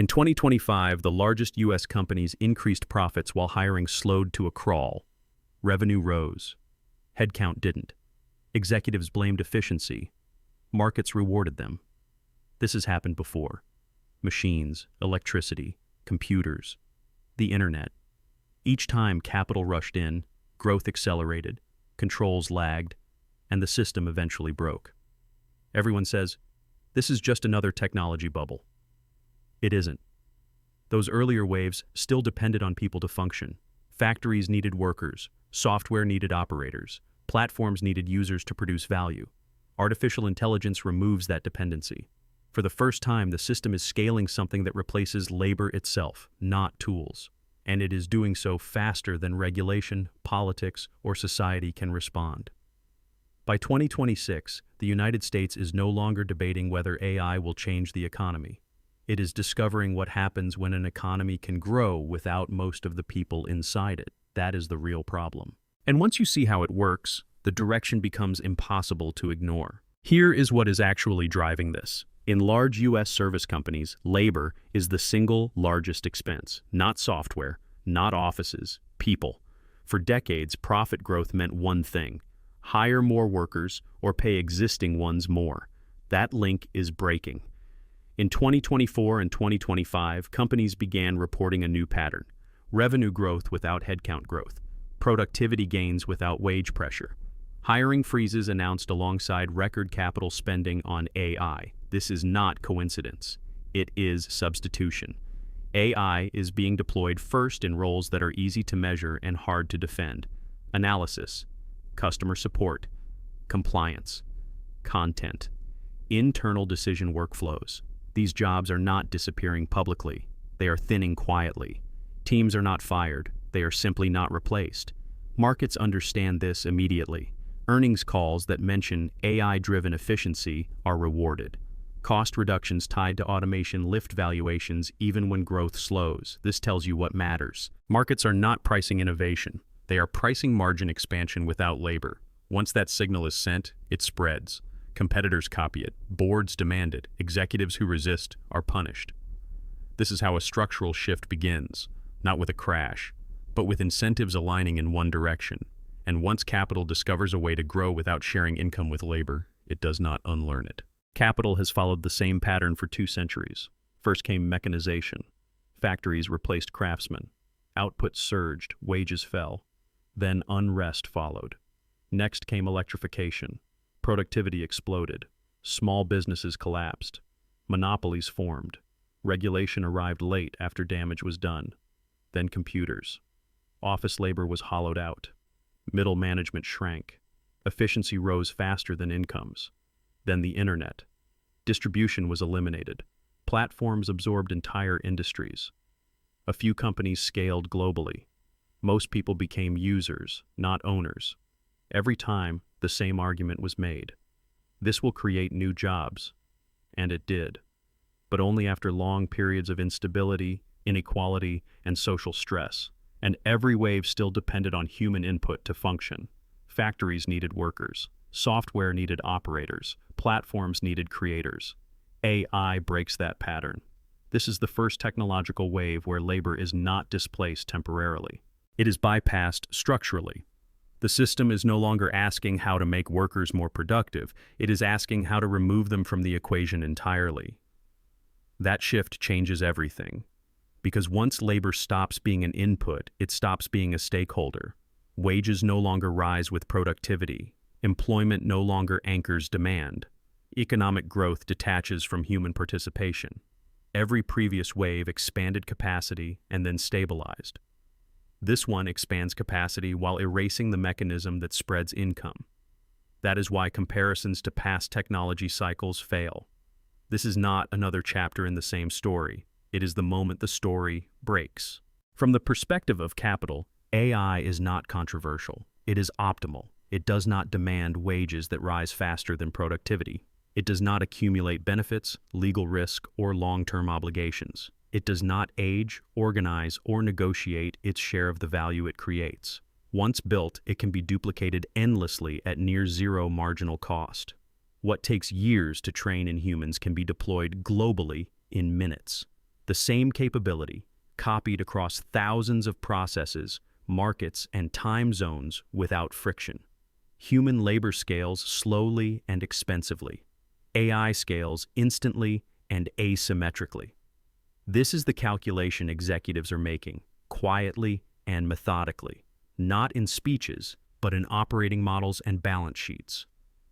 In 2025, the largest U.S. companies increased profits while hiring slowed to a crawl. Revenue rose. Headcount didn't. Executives blamed efficiency. Markets rewarded them. This has happened before. Machines, electricity, computers, the internet. Each time capital rushed in, growth accelerated, controls lagged, and the system eventually broke. Everyone says, this is just another technology bubble. It isn't. Those earlier waves still depended on people to function. Factories needed workers, software needed operators, platforms needed users to produce value. Artificial intelligence removes that dependency. For the first time, the system is scaling something that replaces labor itself, not tools. And it is doing so faster than regulation, politics, or society can respond. By 2026, the United States is no longer debating whether AI will change the economy. It is discovering what happens when an economy can grow without most of the people inside it. That is the real problem. And once you see how it works, the direction becomes impossible to ignore. Here is what is actually driving this. In large U.S. service companies, labor is the single largest expense, not software, not offices, people. For decades, profit growth meant one thing: hire more workers or pay existing ones more. That link is breaking. In 2024 and 2025, companies began reporting a new pattern: revenue growth without headcount growth, productivity gains without wage pressure. Hiring freezes announced alongside record capital spending on AI. This is not coincidence. It is substitution. AI is being deployed first in roles that are easy to measure and hard to defend: analysis, customer support, compliance, content, internal decision workflows. These jobs are not disappearing publicly. They are thinning quietly. Teams are not fired. They are simply not replaced. Markets understand this immediately. Earnings calls that mention AI-driven efficiency are rewarded. Cost reductions tied to automation lift valuations even when growth slows. This tells you what matters. Markets are not pricing innovation. They are pricing margin expansion without labor. Once that signal is sent, it spreads. Competitors copy it. Boards demand it. Executives who resist are punished. This is how a structural shift begins, not with a crash, but with incentives aligning in one direction. And once capital discovers a way to grow without sharing income with labor, it does not unlearn it. Capital has followed the same pattern for 2 centuries. First came mechanization. Factories replaced craftsmen. Output surged, wages fell. Then unrest followed. Next came electrification. Productivity exploded. Small businesses collapsed. Monopolies formed. Regulation arrived late after damage was done. Then computers. Office labor was hollowed out. Middle management shrank. Efficiency rose faster than incomes. Then the internet. Distribution was eliminated. Platforms absorbed entire industries. A few companies scaled globally. Most people became users, not owners. Every time, the same argument was made: this will create new jobs. And it did. But only after long periods of instability, inequality, and social stress. And every wave still depended on human input to function. Factories needed workers. Software needed operators. Platforms needed creators. AI breaks that pattern. This is the first technological wave where labor is not displaced temporarily. It is bypassed structurally. The system is no longer asking how to make workers more productive. It is asking how to remove them from the equation entirely. That shift changes everything. Because once labor stops being an input, it stops being a stakeholder. Wages no longer rise with productivity. Employment no longer anchors demand. Economic growth detaches from human participation. Every previous wave expanded capacity and then stabilized. This one expands capacity while erasing the mechanism that spreads income. That is why comparisons to past technology cycles fail. This is not another chapter in the same story. It is the moment the story breaks. From the perspective of capital, AI is not controversial. It is optimal. It does not demand wages that rise faster than productivity. It does not accumulate benefits, legal risk, or long-term obligations. It does not age, organize, or negotiate its share of the value it creates. Once built, it can be duplicated endlessly at near zero marginal cost. What takes years to train in humans can be deployed globally in minutes. The same capability, copied across thousands of processes, markets, and time zones without friction. Human labor scales slowly and expensively. AI scales instantly and asymmetrically. This is the calculation executives are making, quietly and methodically, not in speeches, but in operating models and balance sheets.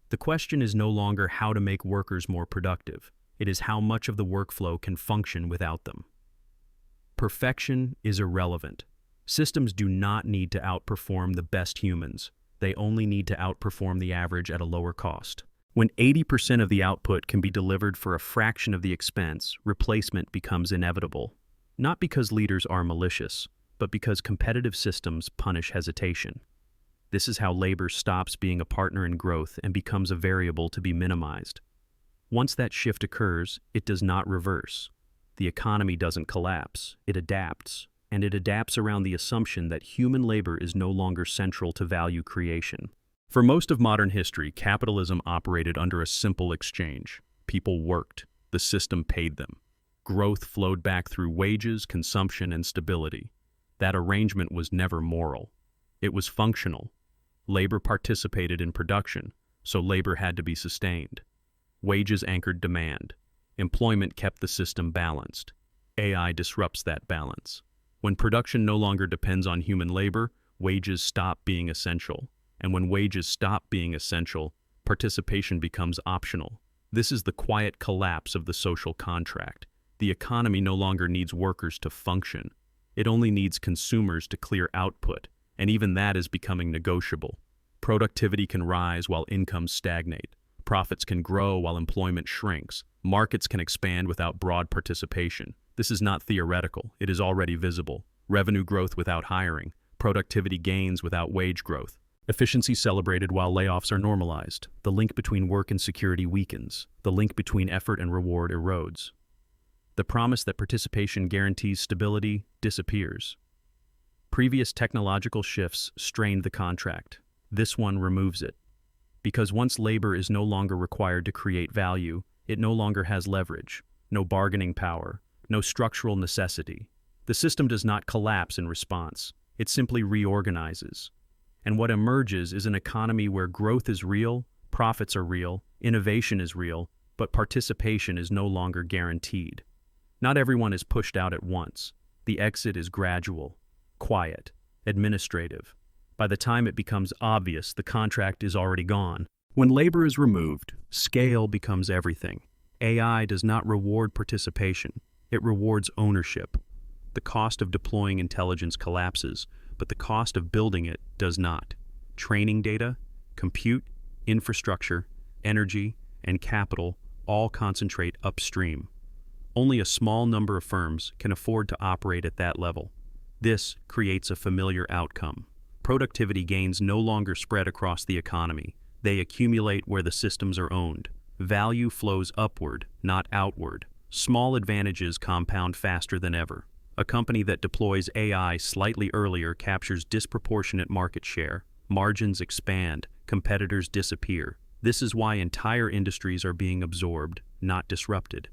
The question is no longer how to make workers more productive. It is how much of the workflow can function without them. Perfection is irrelevant. Systems do not need to outperform the best humans. They only need to outperform the average at a lower cost. When 80% of the output can be delivered for a fraction of the expense, replacement becomes inevitable. Not because leaders are malicious, but because competitive systems punish hesitation. This is how labor stops being a partner in growth and becomes a variable to be minimized. Once that shift occurs, it does not reverse. The economy doesn't collapse, it adapts, and it adapts around the assumption that human labor is no longer central to value creation. For most of modern history, capitalism operated under a simple exchange. People worked, the system paid them. Growth flowed back through wages, consumption, and stability. That arrangement was never moral. It was functional. Labor participated in production, so labor had to be sustained. Wages anchored demand. Employment kept the system balanced. AI disrupts that balance. When production no longer depends on human labor, wages stop being essential. And when wages stop being essential, participation becomes optional. This is the quiet collapse of the social contract. The economy no longer needs workers to function. It only needs consumers to clear output, and even that is becoming negotiable. Productivity can rise while incomes stagnate. Profits can grow while employment shrinks. Markets can expand without broad participation. This is not theoretical. It is already visible. Revenue growth without hiring. Productivity gains without wage growth. Efficiency celebrated while layoffs are normalized. The link between work and security weakens. The link between effort and reward erodes. The promise that participation guarantees stability disappears. Previous technological shifts strained the contract. This one removes it. Because once labor is no longer required to create value, it no longer has leverage, no bargaining power, no structural necessity. The system does not collapse in response. It simply reorganizes. And what emerges is an economy where growth is real, profits are real, innovation is real, but participation is no longer guaranteed. Not everyone is pushed out at once. The exit is gradual, quiet, administrative. By the time it becomes obvious, the contract is already gone. When labor is removed, scale becomes everything. AI does not reward participation. It rewards ownership. The cost of deploying intelligence collapses, but the cost of building it does not. Training data, compute, infrastructure, energy, and capital all concentrate upstream. Only a small number of firms can afford to operate at that level. This creates a familiar outcome. Productivity gains no longer spread across the economy. They accumulate where the systems are owned. Value flows upward, not outward. Small advantages compound faster than ever. A company that deploys AI slightly earlier captures disproportionate market share. Margins expand, competitors disappear. This is why entire industries are being absorbed, not disrupted.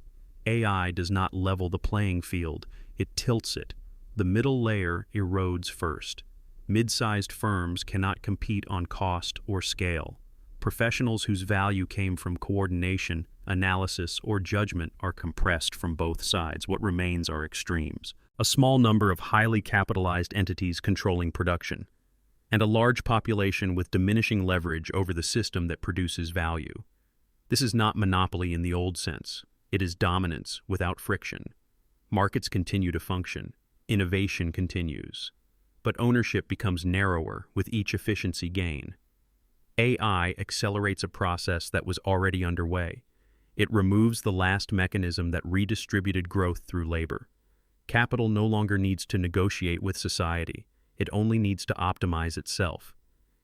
AI does not level the playing field, it tilts it. The middle layer erodes first. Mid-sized firms cannot compete on cost or scale. Professionals whose value came from coordination, analysis, or judgment are compressed from both sides. What remains are extremes. A small number of highly capitalized entities controlling production, and a large population with diminishing leverage over the system that produces value. This is not monopoly in the old sense. It is dominance without friction. Markets continue to function. Innovation continues. But ownership becomes narrower with each efficiency gain. AI accelerates a process that was already underway. It removes the last mechanism that redistributed growth through labor. Capital no longer needs to negotiate with society. It only needs to optimize itself.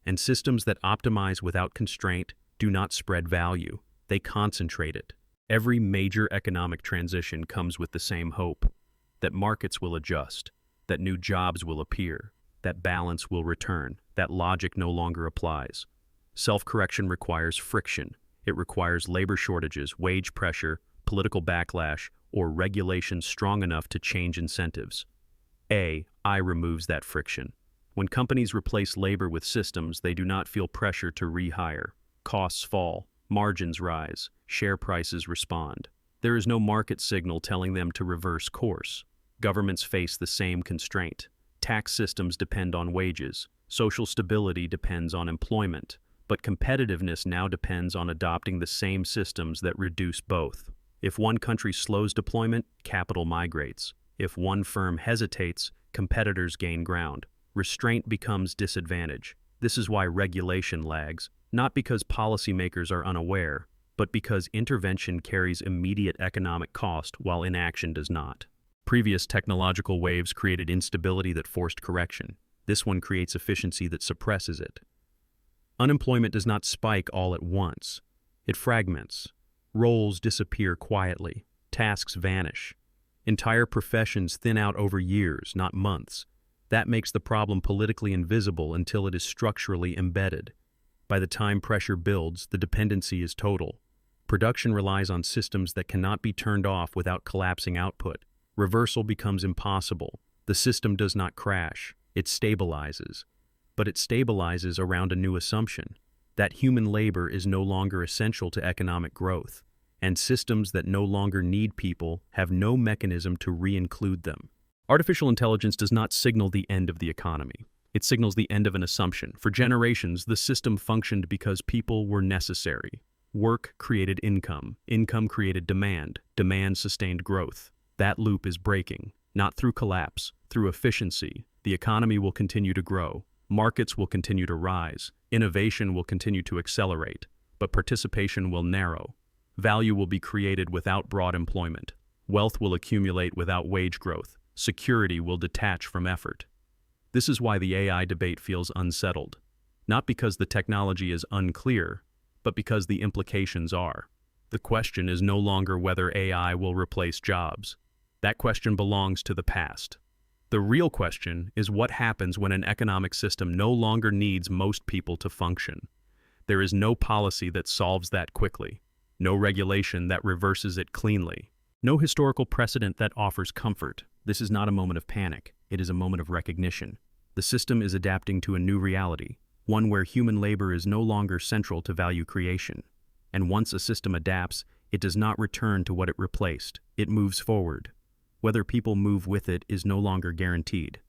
And systems that optimize without constraint do not spread value. They concentrate it. Every major economic transition comes with the same hope, that markets will adjust, that new jobs will appear, that balance will return, that logic no longer applies. Self-correction requires friction. It requires labor shortages, wage pressure, political backlash, or regulation strong enough to change incentives. AI removes that friction. When companies replace labor with systems, they do not feel pressure to rehire. Costs fall, margins rise, share prices respond. There is no market signal telling them to reverse course. Governments face the same constraint. Tax systems depend on wages. Social stability depends on employment. But competitiveness now depends on adopting the same systems that reduce both. If one country slows deployment, capital migrates. If one firm hesitates, competitors gain ground. Restraint becomes disadvantage. This is why regulation lags, not because policymakers are unaware, but because intervention carries immediate economic cost while inaction does not. Previous technological waves created instability that forced correction. This one creates efficiency that suppresses it. Unemployment does not spike all at once. It fragments. Roles disappear quietly. Tasks vanish. Entire professions thin out over years, not months. That makes the problem politically invisible until it is structurally embedded. By the time pressure builds, the dependency is total. Production relies on systems that cannot be turned off without collapsing output. Reversal becomes impossible. The system does not crash. It stabilizes. But it stabilizes around a new assumption, that human labor is no longer essential to economic growth, and systems that no longer need people have no mechanism to re-include them. Artificial intelligence does not signal the end of the economy. It signals the end of an assumption. For generations, the system functioned because people were necessary. Work created income. Income created demand. Demand sustained growth. That loop is breaking, not through collapse, through efficiency. The economy will continue to grow. Markets will continue to rise. Innovation will continue to accelerate. But participation will narrow. Value will be created without broad employment. Wealth will accumulate without wage growth. Security will detach from effort. This is why the AI debate feels unsettled. Not because the technology is unclear, but because the implications are. The question is no longer whether AI will replace jobs. That question belongs to the past. The real question is what happens when an economic system no longer needs most people to function. There is no policy that solves that quickly, no regulation that reverses it cleanly, no historical precedent that offers comfort. This is not a moment of panic. It is a moment of recognition. The system is adapting to a new reality, one where human labor is no longer central to value creation. And once a system adapts, it does not return to what it replaced. It moves forward. Whether people move with it is no longer guaranteed.